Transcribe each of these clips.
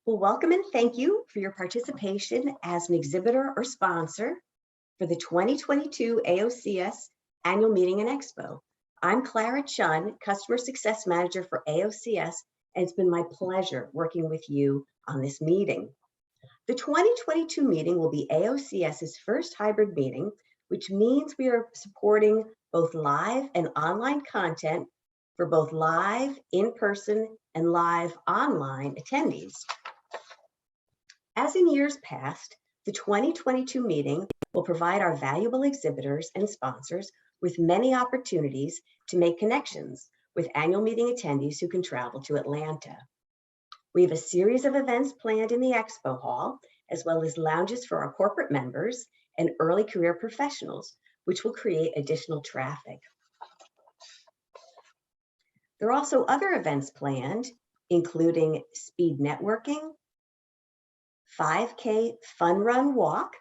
Well, welcome and thank you for your participation as an exhibitor or sponsor for the 2022 AOCS Annual Meeting and Expo. I'm Clara Chun, Customer Success Manager for AOCS, and it's been my pleasure working with you on this meeting. The 2022 meeting will be AOCS's first hybrid meeting, which means we are supporting both live and online content for both live, in-person, and live online attendees. As in years past, the 2022 meeting will provide our valuable exhibitors and sponsors with many opportunities to make connections with annual meeting attendees who can travel to Atlanta. We have a series of events planned in the Expo Hall, as well as lounges for our corporate members and early career professionals, which will create additional traffic. There are also other events planned, including speed networking, 5K fun run walk,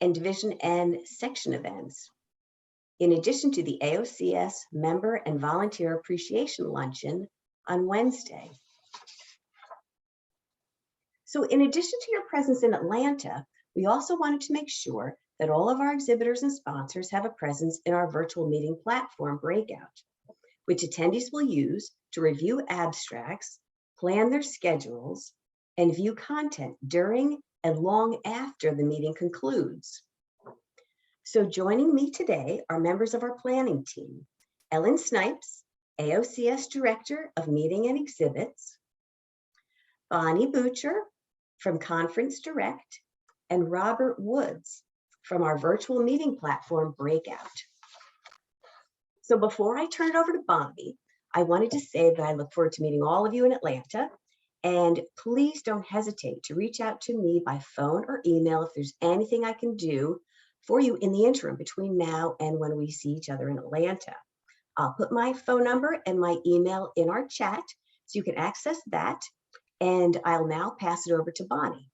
and division and section events, in addition to the AOCS member and volunteer appreciation luncheon on Wednesday. So in addition to your presence in Atlanta, we also wanted to make sure that all of our exhibitors and sponsors have a presence in our virtual meeting platform breakout, which attendees will use to review abstracts, plan their schedules, and view content during and long after the meeting concludes. So joining me today are members of our planning team, Ellen Snipes, AOCS Director of Meeting and Exhibits, Bonnie Butcher from Conference Direct, and Robert Woods from our virtual meeting platform breakout. So before I turn it over to Bonnie, I wanted to say that I look forward to meeting all of you in Atlanta. And please don't hesitate to reach out to me by phone or email if there's anything I can do for you in the interim between now and when we see each other in Atlanta. I'll put my phone number and my email in our chat so you can access that. And I'll now pass it over to Bonnie.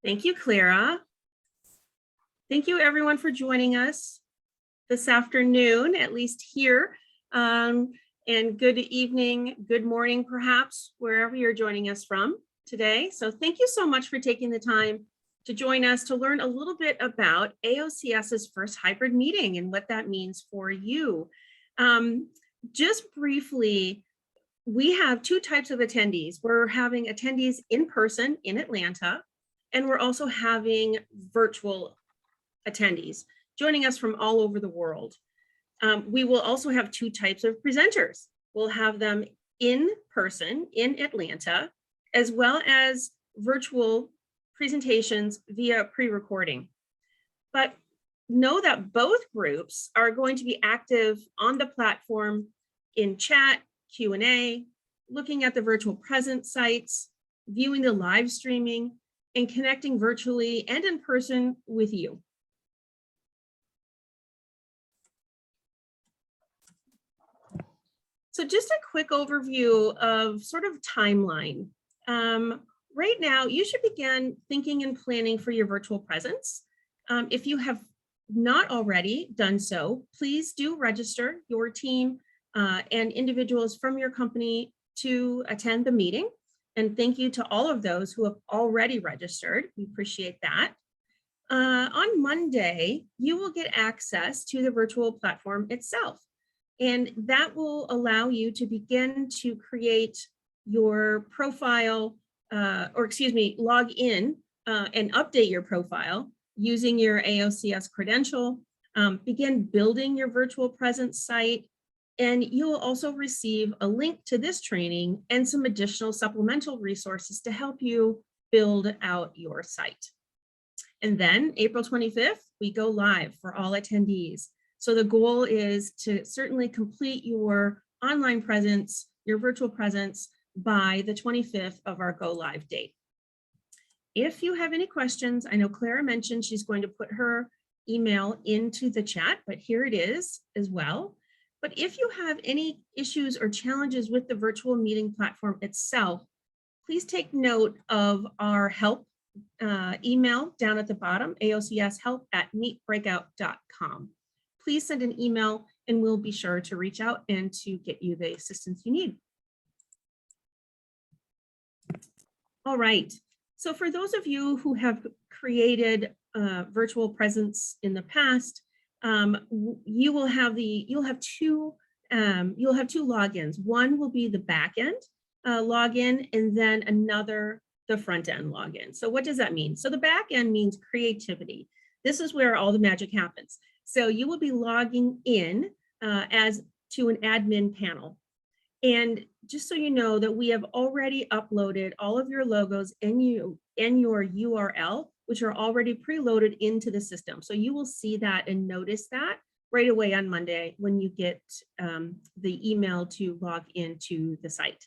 Thank you, Clara. Thank you everyone for joining us this afternoon, at least here. And good evening, good morning, perhaps, wherever you're joining us from today. So thank you so much for taking the time to join us to learn a little bit about AOCS's first hybrid meeting and what that means for you. Just briefly, we have two types of attendees. We're having attendees in person in Atlanta, and we're also having virtual attendees joining us from all over the world. We will also have two types of presenters. We'll have them in person in Atlanta, as well as virtual presentations via pre-recording. But know that both groups are going to be active on the platform in chat, Q&A, looking at the virtual presence sites, viewing the live streaming, and connecting virtually and in person with you. So just a quick overview of sort of timeline. Right now, you should begin thinking and planning for your virtual presence. If you have not already done so, please do register your team and individuals from your company to attend the meeting. And thank you to all of those who have already registered. We appreciate that. On Monday, you will get access to the virtual platform itself. And that will allow you to begin to create your profile, log in and update your profile using your AOCS credential, begin building your virtual presence site, and you will also receive a link to this training and some additional supplemental resources to help you build out your site. And then April 25th, we go live for all attendees. So the goal is to certainly complete your online presence, your virtual presence by the 25th of our go live date. if you have any questions, I know Clara mentioned she's going to put her email into the chat, but here it is as well. But if you have any issues or challenges with the virtual meeting platform itself, please take note of our help email down at the bottom, aocshelp@meetbreakout.com. Please send an email and we'll be sure to reach out and to get you the assistance you need. All right, so for those of you who have created virtual presence in the past, you'll have two logins. One will be the back end login, and then another, the front end login. So what does that mean? So the back end means creativity. This is where all the magic happens. So you will be logging in as to an admin panel. And just so you know that we have already uploaded all of your logos and your URL, which are already preloaded into the system. So you will see that and notice that right away on Monday when you get the email to log into the site.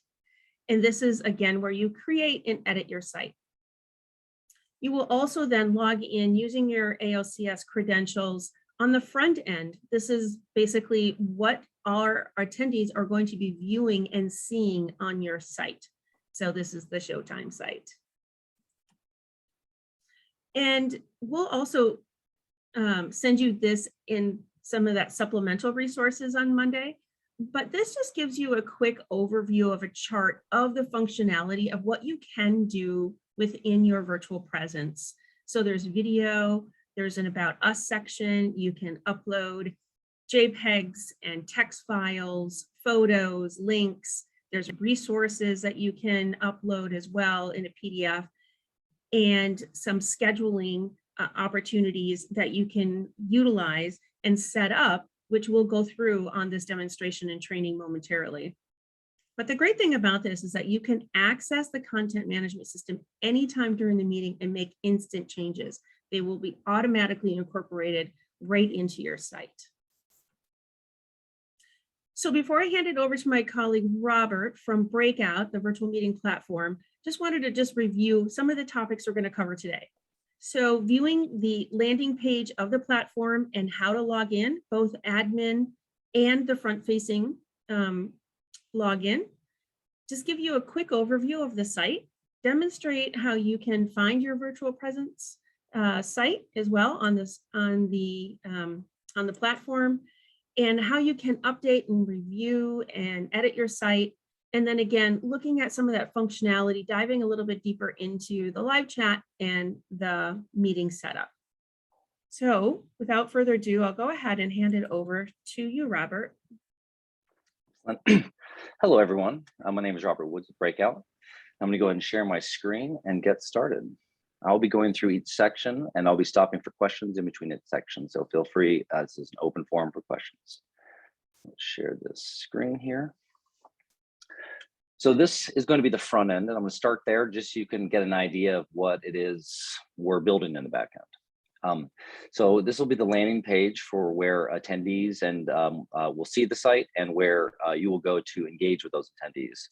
And this is, again, where you create and edit your site. You will also then log in using your AOCS credentials on the front end. This is basically what our attendees are going to be viewing and seeing on your site. So this is the Showtime site. And we'll also send you this in some of that supplemental resources on Monday. But this just gives you a quick overview of a chart of the functionality of what you can do within your virtual presence. So there's video, there's an About Us section, you can upload JPEGs and text files, photos, links, there's resources that you can upload as well in a PDF, and some scheduling opportunities that you can utilize and set up, which we'll go through on this demonstration and training momentarily. But the great thing about this is that you can access the content management system anytime during the meeting and make instant changes. They will be automatically incorporated right into your site. So before I hand it over to my colleague, Robert from Breakout, the virtual meeting platform, just wanted to review some of the topics we're going to cover today. So viewing the landing page of the platform and how to log in, both admin and the front-facing login. Just give you a quick overview of the site, demonstrate how you can find your virtual presence site as well on the platform, and how you can update and review and edit your site. And then again, looking at some of that functionality, diving a little bit deeper into the live chat and the meeting setup. So without further ado, I'll go ahead and hand it over to you, Robert. Hello, everyone. My name is Robert Woods with Breakout. I'm going to go ahead and share my screen and get started. I'll be going through each section and I'll be stopping for questions in between each section. So feel free, this is an open forum for questions. Let's share this screen here. So this is going to be the front end, and I'm going to start there just so you can get an idea of what it is we're building in the back end. So this will be the landing page for where attendees and will see the site, and where you will go to engage with those attendees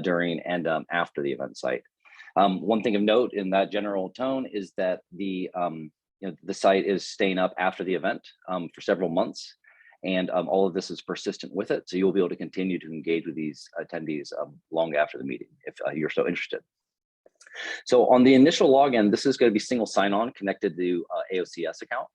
during and after the event site. One thing of note in that general tone is that the site is staying up after the event for several months. And all of this is persistent with it. So you'll be able to continue to engage with these attendees long after the meeting if you're so interested. So on the initial login, this is going to be single sign-on connected to AOCS account.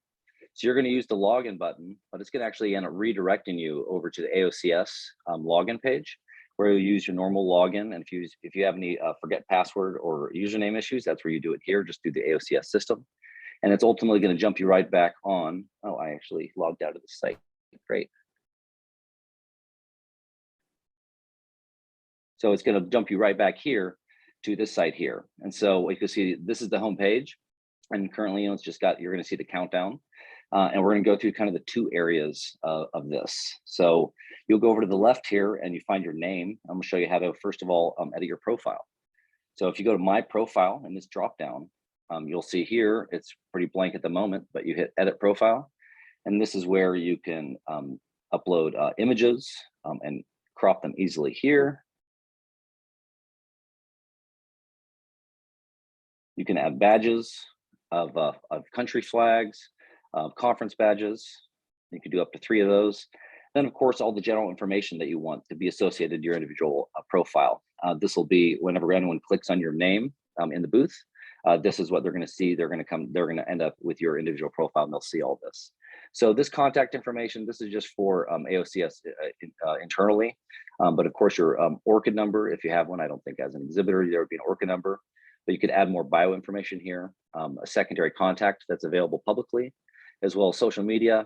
So you're going to use the login button, but it's going to actually end up redirecting you over to the AOCS login page, where you'll use your normal login. And if you have any forget password or username issues, that's where you do it here, just through the AOCS system. And it's ultimately going to jump you right back on. Oh, I actually logged out of the site. Great. So it's going to jump you right back here to this site here. And so you can see this is the home page, and currently it's just got, you're going to see the countdown, and we're going to go through kind of the two areas of this. So you'll go over to the left here and you find your name. I'm going to show you how to first of all edit your profile. So if you go to my profile in this drop down, you'll see here it's pretty blank at the moment, but you hit edit profile. And this is where you can upload images and crop them easily here. You can add badges of country flags, conference badges. You can do up to 3 of those. Then, of course, all the general information that you want to be associated to your individual profile. This will be whenever anyone clicks on your name in the booth, this is what they're going to see. They're going to end up with your individual profile, and they'll see all this. So this contact information, this is just for AOCS internally. But of course, your ORCID number, if you have one, I don't think as an exhibitor, there would be an ORCID number, but you could add more bio information here, a secondary contact that's available publicly, as well as social media,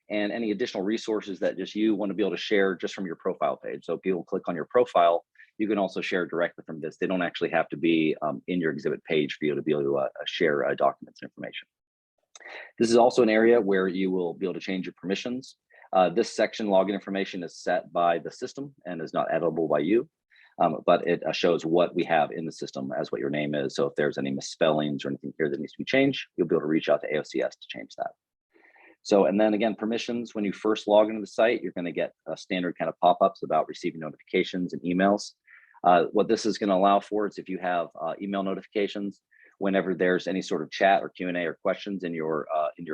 and any additional resources that just you want to be able to share just from your profile page. So if people click on your profile, you can also share directly from this. They don't actually have to be in your exhibit page for you to be able to share documents and information. This is also an area where you will be able to change your permissions. This section login information is set by the system and is not editable by you, but it shows what we have in the system as what your name is. So if there's any misspellings or anything here that needs to be changed, you'll be able to reach out to AOCS to change that. So, and then again, permissions, when you first log into the site, you're going to get a standard kind of pop-ups about receiving notifications and emails. What this is going to allow for is if you have email notifications, whenever there's any sort of chat or Q&A or questions in your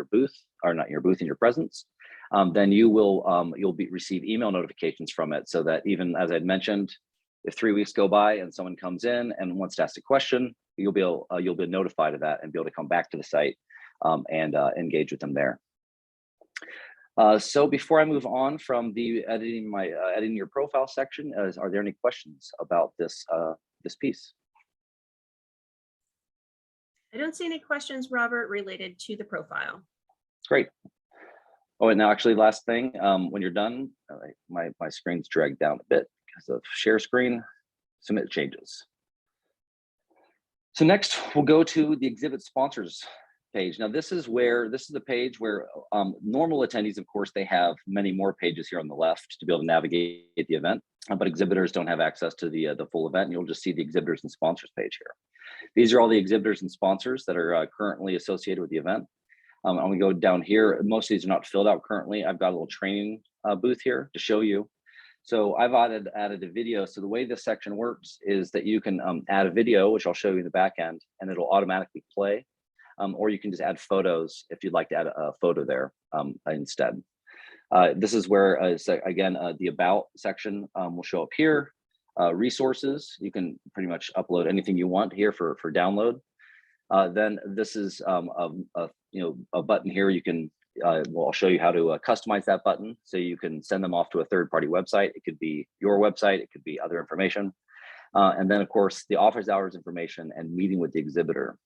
booth, or not in your booth, in your presence, then you'll receive email notifications from it, so that even as I'd mentioned, if 3 weeks go by and someone comes in and wants to ask a question, you'll be notified of that and be able to come back to the site and engage with them there. So before I move on from the editing your profile section, are there any questions about this piece? I don't see any questions, Robert, related to the profile. Great. Oh, and now actually last thing, when you're done, my screen's dragged down a bit because of share screen, submit changes. So next we'll go to the exhibit sponsors page. Now this is the page where normal attendees, of course, they have many more pages here on the left to be able to navigate the event, but exhibitors don't have access to the full event. You'll just see the exhibitors and sponsors page here. These are all the exhibitors and sponsors that are currently associated with the event. I'm gonna go down here. Most of these are not filled out currently. I've got a little training booth here to show you. So I've added a video. So the way this section works is that you can add a video, which I'll show you in the back end, and it'll automatically play. Or you can just add photos if you'd like to add a photo there instead. This is where, again, the About section will show up here. Resources, you can pretty much upload anything you want here for download. Then this is a button here. You can, I'll show you how to customize that button so you can send them off to a third-party website. It could be your website, it could be other information. And then, of course, the office hours information and meeting with the exhibitor.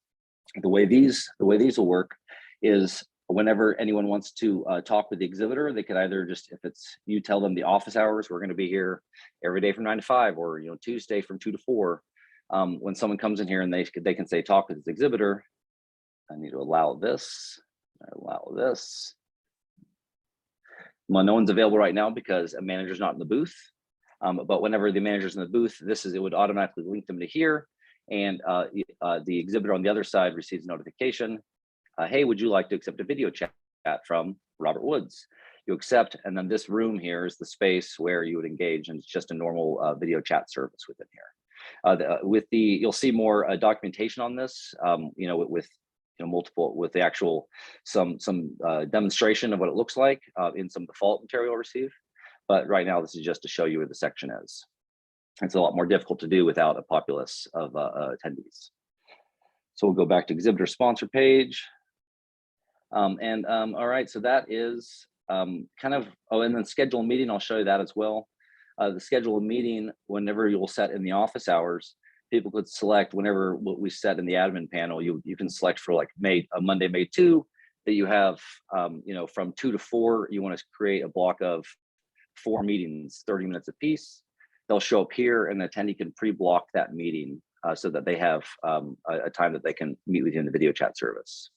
The way these will work is whenever anyone wants to talk with the exhibitor, they could either just, if it's you tell them the office hours, we're going to be here every day from 9 to 5, or Tuesday from 2 to 4. When someone comes in here and they can say talk with this exhibitor, I need to allow this. Well, no one's available right now because a manager's not in the booth. But whenever the manager's in the booth, it would automatically link them to here. And the exhibitor on the other side receives a notification. Hey, would you like to accept a video chat from Robert Woods? You accept, and then this room here is the space where you would engage, and it's just a normal video chat service within here. You'll see more documentation on this, with the actual some demonstration of what it looks like in some default material received. But right now, this is just to show you where the section is. It's a lot more difficult to do without a populace of attendees. So we'll go back to exhibitor sponsor page. All right, so that is and then schedule a meeting, I'll show you that as well. The schedule a meeting, whenever you will set in the office hours, people could select whenever what we set in the admin panel, you can select for like Monday, May 2, that you have, from 2 to 4, you want to create a block of 4 meetings, 30 minutes apiece. They'll show up here, and the attendee can pre-block that meeting so that they have a time that they can meet with you in the video chat service.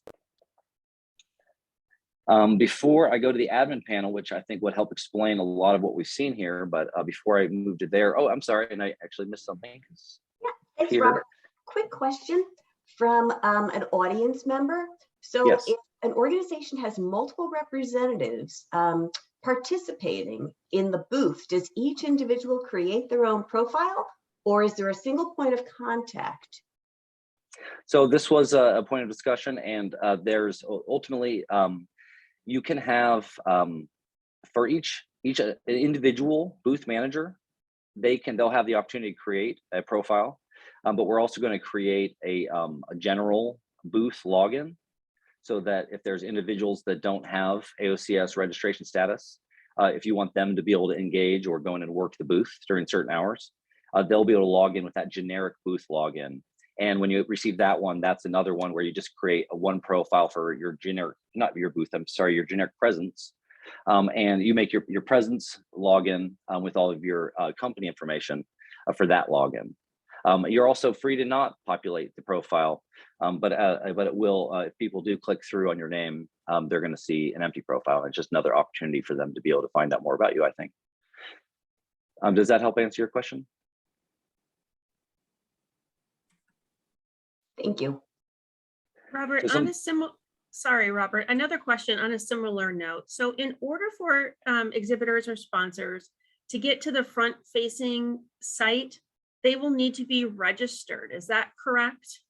Before I go to the admin panel, which I think would help explain a lot of what we've seen here, but before I move to there, oh, I'm sorry, and I actually missed something. Yeah, thanks, Robert. Quick question from an audience member. So yes. If an organization has multiple representatives participating in the booth, does each individual create their own profile, or is there a single point of contact? So this was a point of discussion, and there's ultimately you can have for each individual booth manager, they'll have the opportunity to create a profile, but we're also going to create a general booth login, so that if there's individuals that don't have AOCS registration status, if you want them to be able to engage or go in and work the booth during certain hours, they'll be able to log in with that generic booth login. And when you receive that one, that's another one where you just create a one profile for your generic, not your booth, I'm sorry, your generic presence. And you make your presence login with all of your company information for that login. You're also free to not populate the profile, but it will, if people do click through on your name, they're going to see an empty profile. It's just another opportunity for them to be able to find out more about you, I think. Does that help answer your question? Thank you. Robert, So on a similar, sorry, Robert, another question on a similar note. So in order for exhibitors or sponsors to get to the front facing site, they will need to be registered. Is that correct?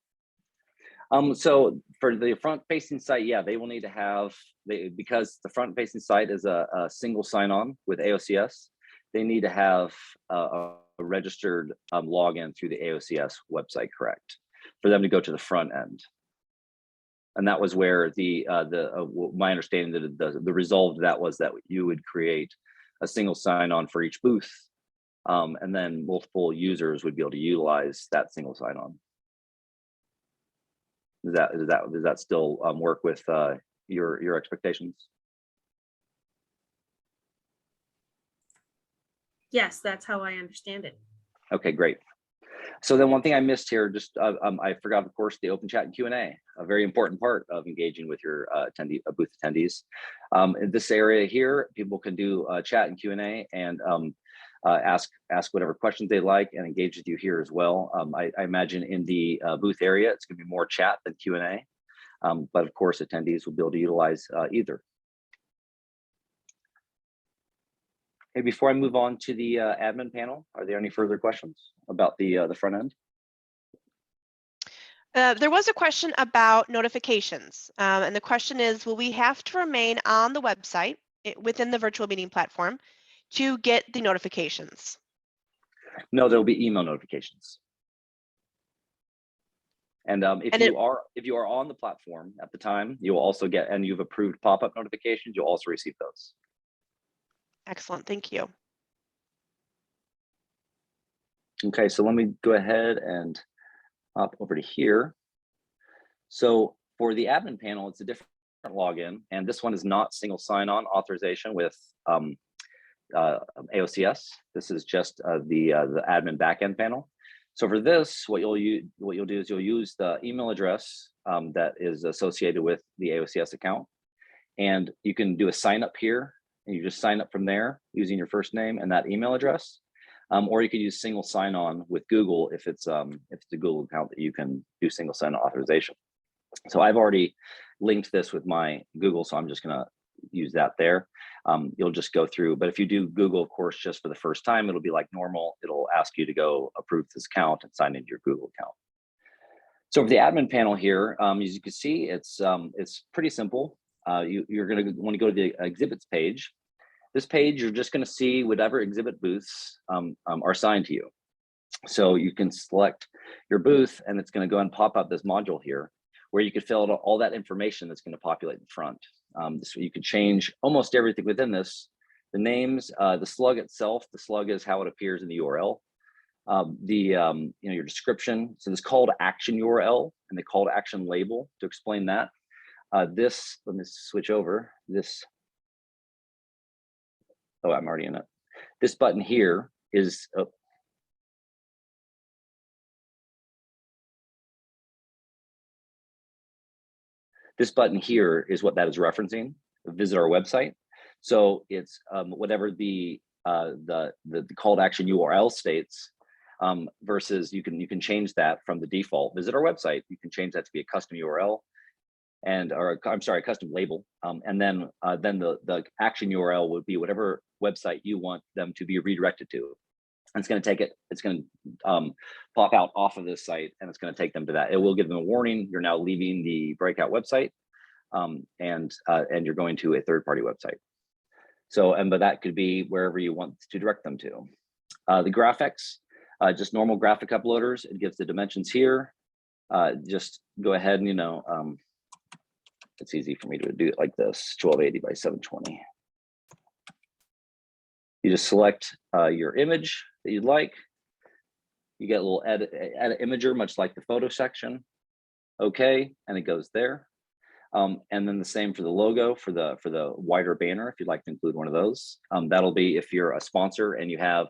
So for the front facing site, yeah, they will need to have, because the front facing site is a single sign-on with AOCS, they need to have a registered login through the AOCS website, correct, for them to go to the front end. And that was where my understanding that the result of that was that you would create a single sign-on for each booth, and then multiple users would be able to utilize that single sign-on. Does that still work with your expectations? Yes, that's how I understand it. Okay, great. So then one thing I missed here, just I forgot, of course, the open chat and Q&A, a very important part of engaging with your booth attendees. In this area here, people can do chat and Q&A and ask whatever questions they like and engage with you here as well. I imagine in the booth area, it's going to be more chat than Q&A, but of course, attendees will be able to utilize either. Hey, before I move on to the admin panel, are there any further questions about the front end? There was a question about notifications, and the question is, will we have to remain on the website within the virtual meeting platform to get the notifications? No, there'll be email notifications. And if you are on the platform at the time, you will also get, and you've approved pop-up notifications, you'll also receive those. Excellent, thank you. Okay, so let me go ahead and hop over to here. So for the admin panel, it's a different login, and this one is not single sign-on authorization with AOCS. This is just the admin backend panel. So for this, what you'll do is you'll use the email address that is associated with the AOCS account, and you can do a sign up here, and you just sign up from there using your first name and that email address. Or you could use single sign-on with Google if it's a Google account that you can do single sign-on authorization. So I've already linked this with my Google, so I'm just gonna use that there. You'll just go through, but if you do Google, of course, just for the first time, it'll be like normal. It'll ask you to go approve this account and sign into your Google account. So for the admin panel here, as you can see, it's pretty simple. You're gonna want to go to the exhibits page. This page, you're just going to see whatever exhibit booths are assigned to you. So you can select your booth, and it's going to go and pop up this module here, where you could fill out all that information that's going to populate in front. So you could change almost everything within this. The names, the slug itself. The slug is how it appears in the URL. Your description. So this call to action URL and the call to action label to explain that. Let me switch over this. Oh, I'm already in it. This button here is, this button here is what that is referencing. Visit our website. So it's whatever the call to action URL states, versus you can change that from the default. Visit our website. You can change that to be a custom URL. Custom label, and then the action URL would be whatever website you want them to be redirected to. And it's going to take it, it's going to pop out off of this site, and it's going to take them to that. It will give them a warning. You're now leaving the breakout website, and you're going to a third-party website. So, but that could be wherever you want to direct them to. The graphics, just normal graphic uploaders. It gives the dimensions here. Just go ahead and, it's easy for me to do it like this, 1280 by 720. You just select your image that you'd like. You get a little edit imager, much like the photo section. Okay, and it goes there. And then the same for the logo, for the wider banner, if you'd like to include one of those. That'll be if you're a sponsor and you have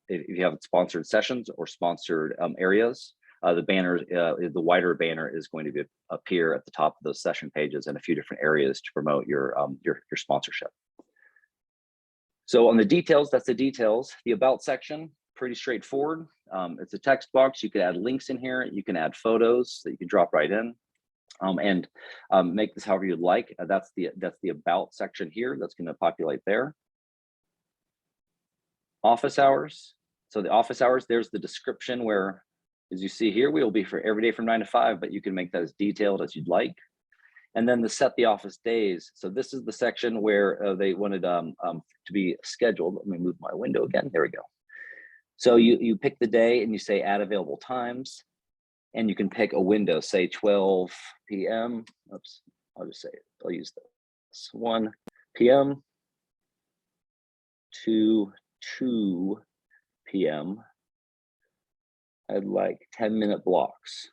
if you have sponsored sessions or sponsored areas. The banner, the wider banner is going to appear at the top of those session pages in a few different areas to promote your sponsorship. So on the details, that's the details. The about section, pretty straightforward. It's a text box. You could add links in here. You can add photos that you can drop right in, and make this however you'd like. That's the about section here. That's going to populate there. Office hours. So the office hours, there's the description where, as you see here, we will be for every day from 9 to 5, but you can make that as detailed as you'd like. And then the set the office days. So this is the section where they wanted to be scheduled. Let me move my window again. There we go. So you pick the day and you say add available times, and you can pick a window, say 12 p.m. Oops, I'll just say it. I'll use this 1 p.m. to 2 p.m. I'd like 10-minute blocks.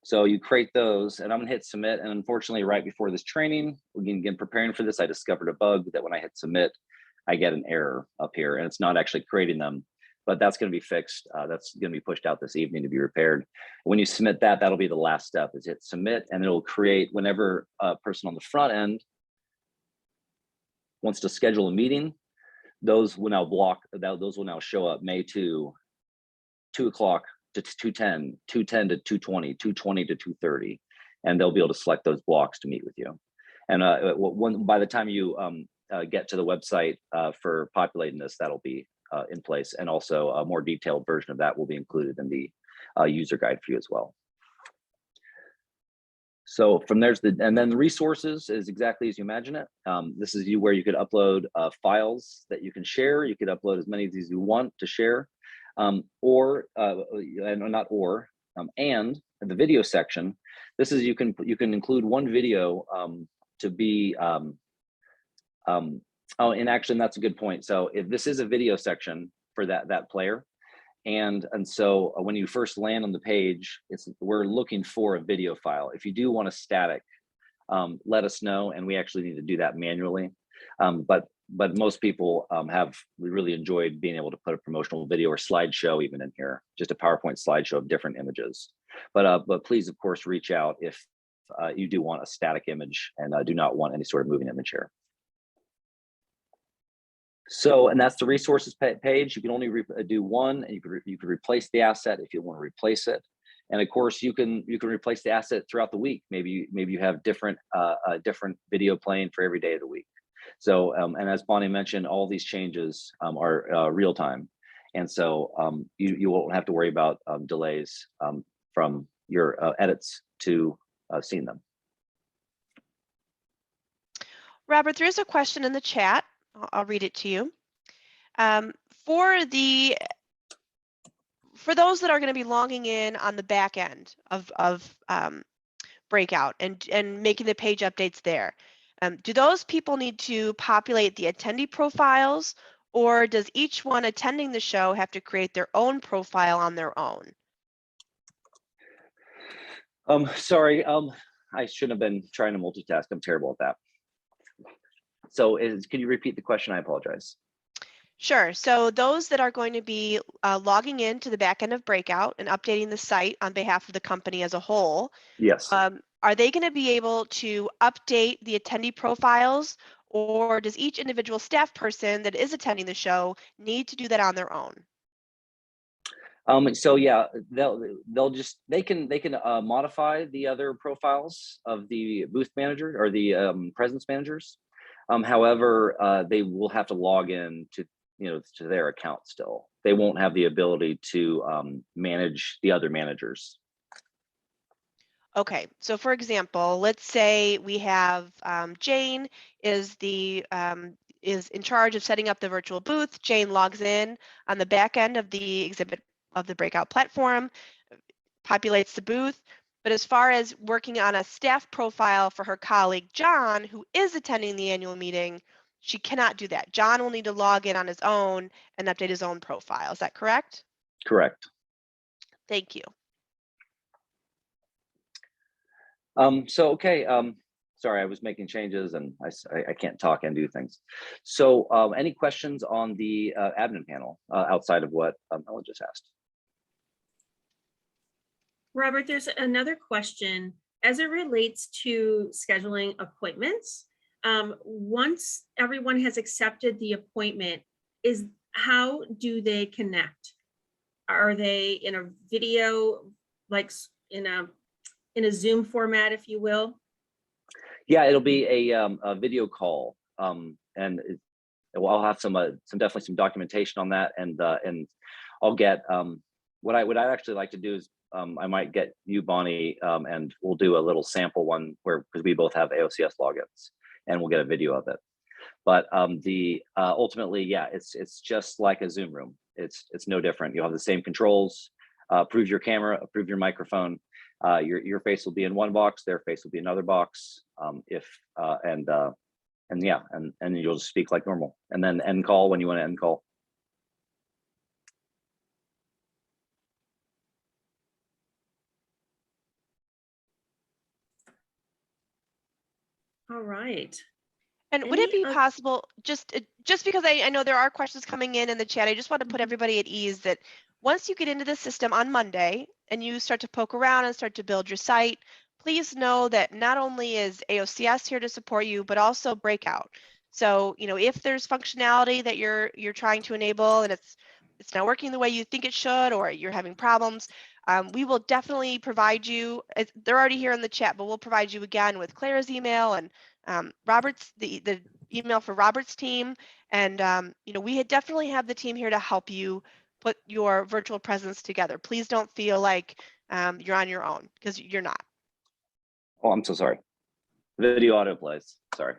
So you create those, and I'm gonna hit submit. And unfortunately, right before this training, again, preparing for this, I discovered a bug that when I hit submit, I get an error up here, and it's not actually creating them, but that's gonna be fixed. That's gonna be pushed out this evening to be repaired. When you submit that, that'll be the last step, is hit submit, and it'll create whenever a person on the front end wants to schedule a meeting, those will now those will now show up May 2, 2 o'clock to 2:10, 2:10 to 2:20, 2:20 to 2:30, and they'll be able to select those blocks to meet with you. And by the time you get to the website for populating this, that'll be in place, and also a more detailed version of that will be included in the user guide for you as well. So from there's and then the resources is exactly as you imagine it. This is where you could upload files that you can share. You could upload as many of these you want to share. And in the video section, this is you can include one video to be oh, in action. That's a good point. So if this is a video section for that player, and so when you first land on the page, we're looking for a video file. If you do want a static, let us know, and we actually need to do that manually. But most people we really enjoyed being able to put a promotional video or slideshow even in here, just a PowerPoint slideshow of different images. But please, of course, reach out if you do want a static image and do not want any sort of moving image here. So, and that's the resources page. You can only do one, and you could replace the asset if you want to replace it. And of course, you can replace the asset throughout the week. Maybe you have different video playing for every day of the week. So, and as Bonnie mentioned, all these changes are real time. And so you won't have to worry about delays from your edits to seeing them. Robert, there is a question in the chat. I'll read it to you. For those that are going to be logging in on the back end of Breakout and making the page updates there, do those people need to populate the attendee profiles, or does each one attending the show have to create their own profile on their own? Sorry, I shouldn't have been trying to multitask. I'm terrible at that. So can you repeat the question? I apologize. Sure. So those that are going to be logging in to the back end of Breakout and updating the site on behalf of the company as a whole, yes. Are they going to be able to update the attendee profiles, or does each individual staff person that is attending the show need to do that on their own? So yeah, they can modify the other profiles of the booth manager or the presence managers. However, they will have to log in to to their account still. They won't have the ability to manage the other managers. Okay, so for example, let's say we have Jane is in charge of setting up the virtual booth. Jane logs in on the back end of the exhibit of the breakout platform, populates the booth. But as far as working on a staff profile for her colleague John, who is attending the annual meeting, she cannot do that. John will need to log in on his own and update his own profile. Is that correct? Correct. Thank you. Okay. Sorry, I was making changes and I can't talk and do things. So any questions on the admin panel outside of what Ellen just asked? Robert, there's another question as it relates to scheduling appointments. Once everyone has accepted the appointment, how do they connect? Are they in a video, like in a Zoom format, if you will? Yeah, it'll be a video call, and I'll have some definitely some documentation on that, and I'll get what I'd actually like to do is I might get you, Bonnie, and we'll do a little sample one because we both have AOCS logins, and we'll get a video of it. But ultimately, yeah, it's just like a Zoom room. It's no different. You'll have the same controls. Approve your camera, approve your microphone. Your face will be in one box, their face will be another box. And you'll just speak like normal, and then end call when you want to end call. All right. And would it be possible, just because I know there are questions coming in the chat, I just want to put everybody at ease that once you get into the system on Monday and you start to poke around and start to build your site, please know that not only is AOCS here to support you, but also Breakout. So, if there's functionality that you're trying to enable and it's not working the way you think it should, or you're having problems, we will definitely provide you. They're already here in the chat, but we'll provide you again with Clara's email and Robert's the email for Robert's team, and we definitely have the team here to help you put your virtual presence together. Please don't feel like you're on your own, because you're not. Oh, I'm so sorry. Video auto plays. Sorry.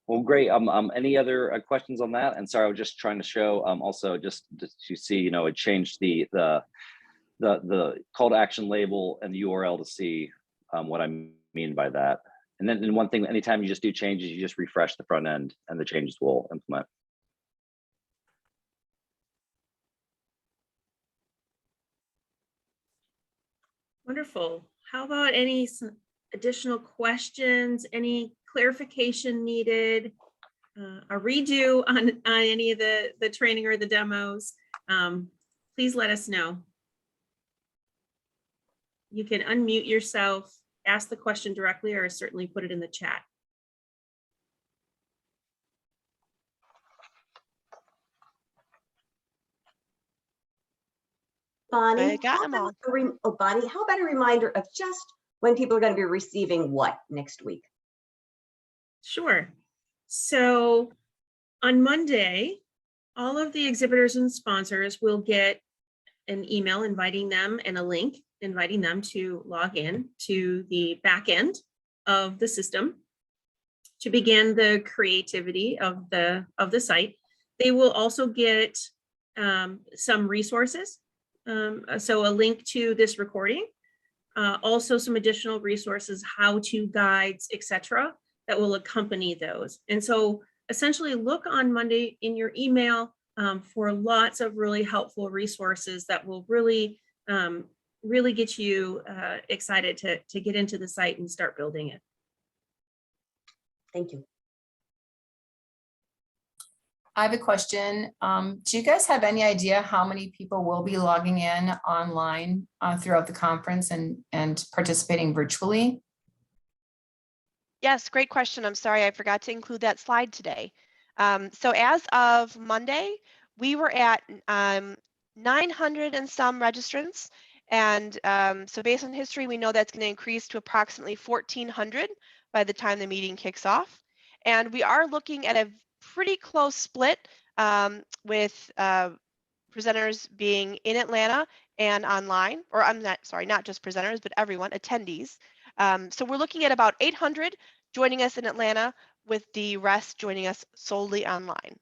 Well, great. Any other questions on that? And sorry, I was just trying to show also just to see, it changed the call to action label and the URL to see what I mean by that. And then one thing, anytime you just do changes, you just refresh the front end and the changes will implement. Wonderful. How about any additional questions, any clarification needed, a redo on any of the training or the demos? Please let us know. You can unmute yourself, ask the question directly, or certainly put it in the chat. Bonnie, I got them all. Bonnie, how about a reminder of just when people are going to be receiving what next week? Sure. So on Monday, all of the exhibitors and sponsors will get an email inviting them and a link inviting them to log in to the back end of the system to begin the creativity of the site. They will also get some resources. So a link to this recording, also some additional resources, how-to guides, etc., that will accompany those. And so essentially look on Monday in your email for lots of really helpful resources that will really, really get you excited to get into the site and start building it. Thank you. I have a question. Do you guys have any idea how many people will be logging in online throughout the conference and participating virtually? Yes, great question. I'm sorry, I forgot to include that slide today. So as of Monday, we were at 900 and some registrants, And so based on history, we know that's going to increase to approximately 1,400 by the time the meeting kicks off. And we are looking at a pretty close split with presenters being in Atlanta and online, or I'm not, sorry, not just presenters, but everyone, attendees. So we're looking at about 800 joining us in Atlanta, with the rest joining us solely online.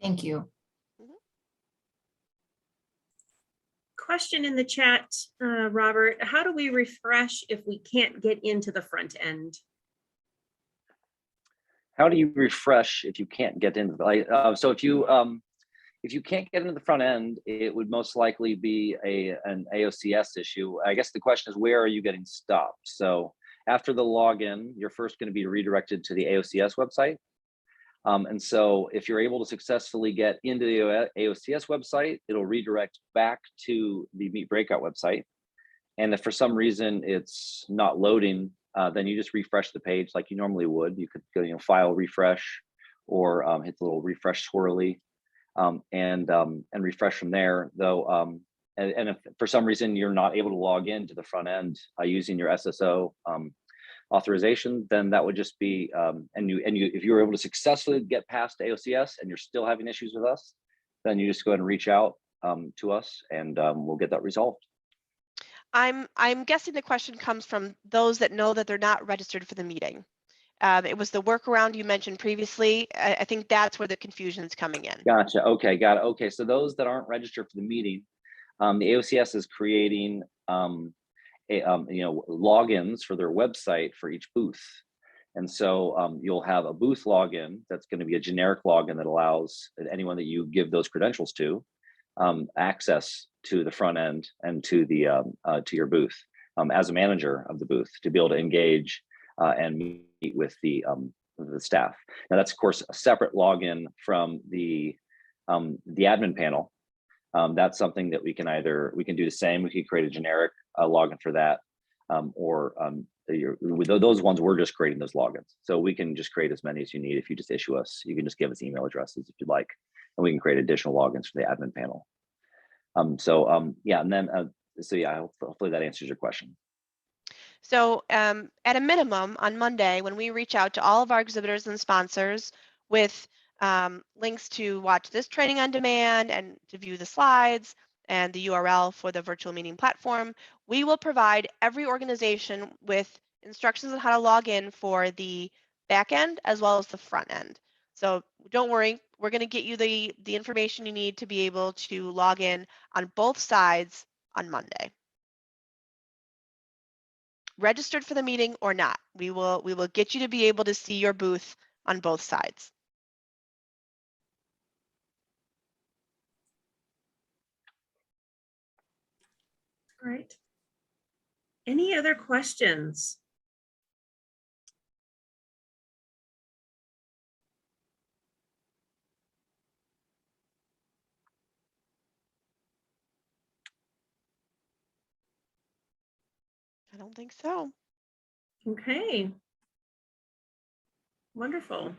Thank you. Question in the chat, Robert, how do we refresh if we can't get into the front end? How do you refresh if you can't get into the, so if you can't get into the front end, it would most likely be an AOCS issue. I guess the question is, where are you getting stopped? So after the login, you're first going to be redirected to the AOCS website. And so if you're able to successfully get into the AOCS website, it'll redirect back to the Meet Breakout website. And if for some reason it's not loading, then you just refresh the page like you normally would. You could go, file refresh, or hit the little refresh swirly, and refresh from there. Though, and if for some reason you're not able to log into the front end using your SSO authorization, then that would just be if you were able to successfully get past AOCS and you're still having issues with us, then you just go ahead and reach out to us, and we'll get that resolved. I'm guessing the question comes from those that know that they're not registered for the meeting. It was the workaround you mentioned previously. I think that's where the confusion is coming in. Gotcha. Okay, got it. Okay, so those that aren't registered for the meeting, the AOCS is creating logins for their website for each booth. And so you'll have a booth login that's going to be a generic login that allows anyone that you give those credentials to access to the front end and to the to your booth as a manager of the booth, to be able to engage and meet with the staff. Now that's of course a separate login from the admin panel. That's something that we can do the same. We could create a generic login for that, or with those ones, we're just creating those logins. So we can just create as many as you need. If you just issue us, you can just give us email addresses if you'd like, and we can create additional logins for the admin panel. Yeah, and then so yeah, hopefully that answers your question. So at a minimum, on Monday, when we reach out to all of our exhibitors and sponsors with links to watch this training on demand and to view the slides and the URL for the virtual meeting platform, we will provide every organization with instructions on how to log in for the back end as well as the front end. So don't worry, we're going to get you the information you need to be able to log in on both sides on Monday. Registered for the meeting or not, we will get you to be able to see your booth on both sides. All right. Any other questions? I don't think so. Okay. Wonderful.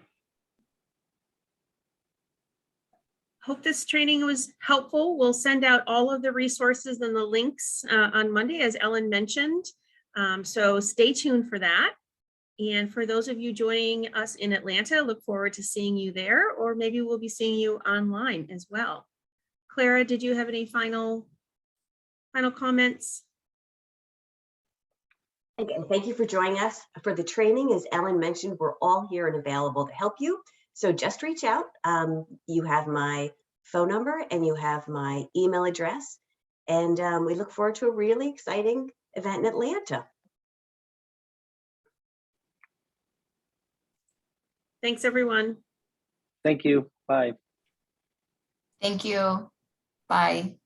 Hope this training was helpful. We'll send out all of the resources and the links on Monday, as Ellen mentioned. So stay tuned for that. And for those of you joining us in Atlanta, look forward to seeing you there, or maybe we'll be seeing you online as well. Clara, did you have any final comments? Again, thank you for joining us for the training. As Ellen mentioned, we're all here and available to help you. So just reach out. You have my phone number and you have my email address. And we look forward to a really exciting event in Atlanta. Thanks, everyone. Thank you. Bye. Thank you. Bye.